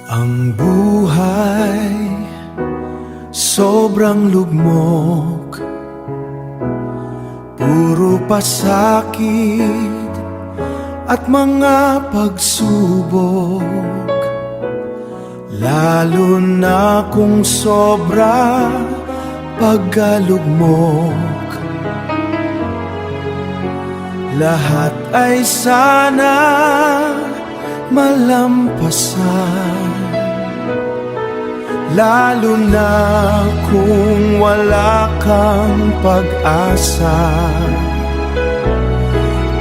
Ang buhay sobrang lugmok, puro pasakit at mga pagsubok. Lalo na kung sobra pagkalugmok, lahat ay sana malampasan. Lalo na kung wala kang pag-asa,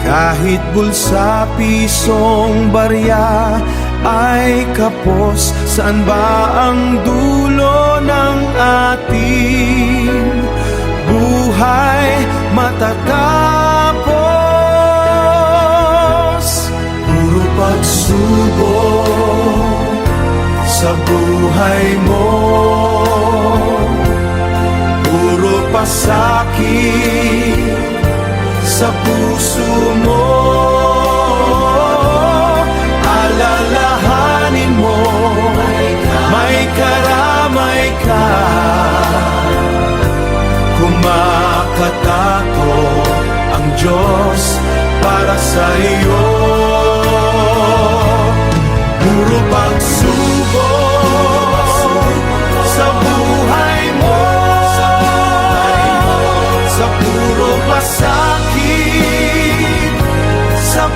kahit bulsa, pisong, barya ay kapos. Saan ba ang dulo ng ating buhay matatapos? Puro pagsubok sa buhay mo, puro pasakit sa puso mo. Alalahanin mo, may karamay ka, kumakatako ang Diyos para sa iyo. Puro pagsubok sa buhay mo, sa puro pasakit sa